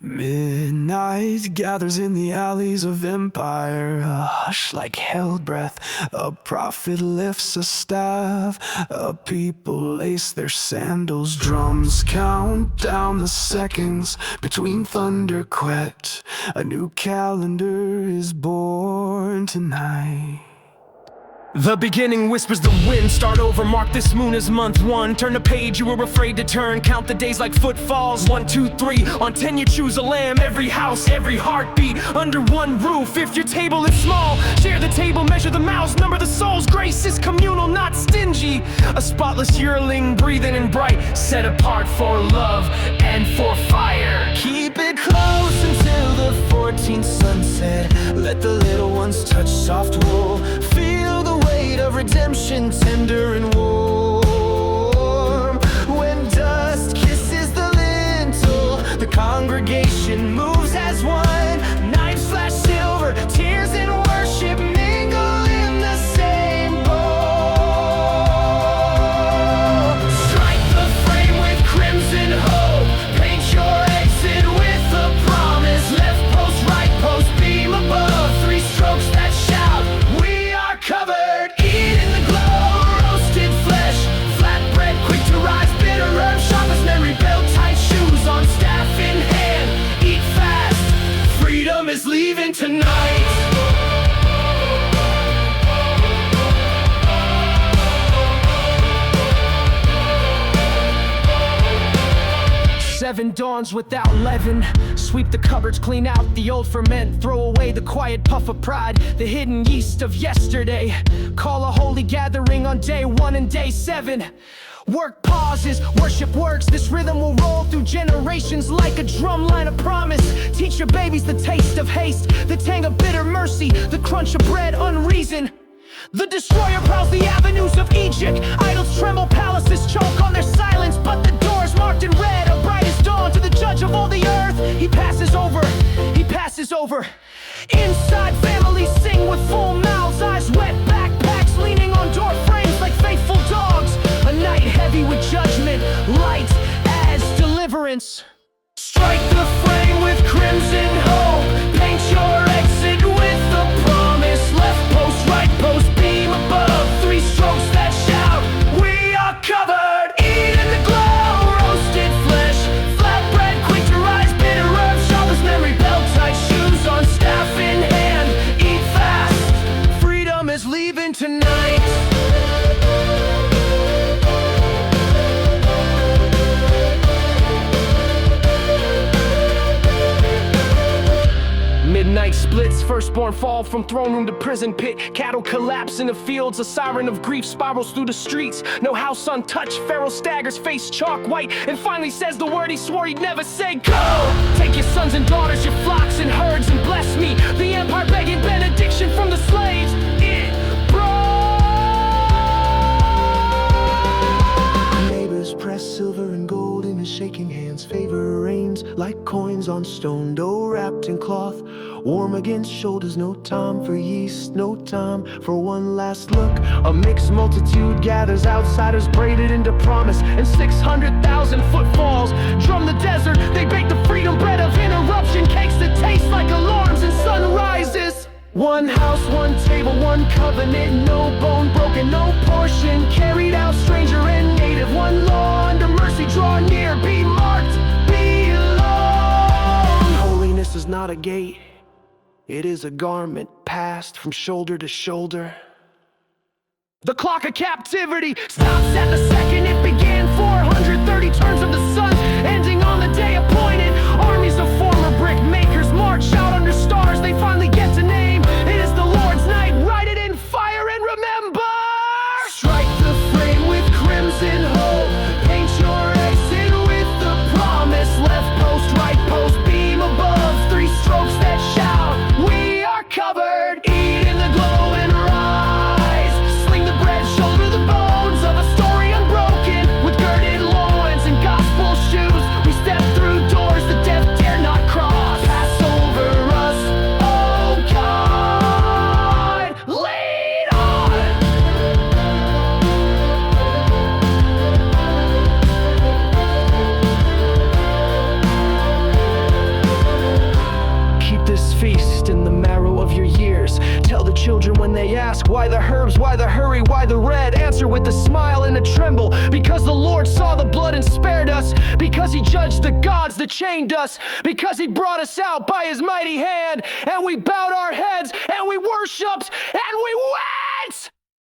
Midnight gathers in the alleys of empire, a hush like held breath. A prophet lifts a staff, a people lace their sandals. Drums count down the seconds between thunder quet. A new calendar is born tonight. The beginning whispers the wind, start over, mark this moon as month one. Turn the page you were afraid to turn, count the days like footfalls. 1, 2, 3, on 10 you choose a lamb. Every house, every heartbeat, under one roof. If your table is small, share the table, measure the mouths, number the souls. Grace is communal, not stingy. A spotless yearling, breathing and bright, set apart for love and for fire. Keep it close until the 14th sunset. Let the little ones touch soft wool. Feel the weight of redemption, tender and warm. When dust kisses the lintel, the congregation moves as one. Knives flash silver, tears and worship mingle in the same bowl. Strike the frame with crimson hope, paint your exit with a promise. Left post, right post, beam above, 3 strokes that shout, we are covered. Is leaving tonight. Seven dawns without leaven. Sweep the cupboards, clean out the old ferment. Throw away the quiet puff of pride, the hidden yeast of yesterday. Call a holy gathering on day 1 and day 7. Work pauses, worship works. This rhythm will roll through generations like a drum line of promise. Teach your babies the taste of haste, the tang of bitter mercy, the crunch of bread unreason. The destroyer prowls the avenues of Egypt. Idols tremble, palaces choke on their silence, but the doors marked in red, a brightest dawn to the judge of all the earth. He passes over, he passes over. Inside families sing with full mouths, eyes wet, backpacks leaning on door frames like faithful dogs. A night heavy with judgment, light as deliverance. Strike the frame with crimson hope, paint your exit with a promise. Left post, right post, beam above, 3 strokes that shout, we are covered. Eat in the glow, roasted flesh, flatbread, quick to rise, bitter herbs, sharp as memory, belt-tight shoes on, staff in hand. Eat fast, freedom is leaving tonight. Midnight splits, firstborn fall from throne room to prison pit. Cattle collapse in the fields, a siren of grief spirals through the streets. No house untouched, Pharaoh staggers, face chalk white, and finally says the word he swore he'd never say, go! Take your sons and daughters, your flocks and herds, and bless me. The empire begging benediction from the slaves. It broke. Neighbors press silver and gold in his shaking hands. Favor reigns like coins on stone, dough wrapped in cloth, warm against shoulders. No time for yeast, no time for one last look. A mixed multitude gathers, outsiders braided into promise, and 600,000 footfalls drum the desert. They bake the freedom bread of interruption, cakes that taste like alarms and sunrises. One house, one table, one covenant, no bone broken, no portion carried out, stranger and native. One law under mercy, draw near, be marked, belong. Holiness is not a gate, it is a garment passed from shoulder to shoulder. The clock of captivity stops at the second it began. 430 turns of the sun, ending on the day appointed. Armies of former brick makers march out under stars they finally get to name. It is the Lord's night, write it in fire and remember. Strike the frame with crimson hope, paint your exit with the promise. Left post, right post, beam above, 3 strokes that shout, we are covered. Eat in the glow and rise, sling the bread, shoulder the bones of a story unbroken, with girded loins and gospel shoes. children when they ask, why the herbs, why the hurry, why the red? Answer with a smile and a tremble, because the Lord saw the blood and spared us, because he judged the gods that chained us, because he brought us out by his mighty hand, and we bowed our heads, and we worshipped, and we wept.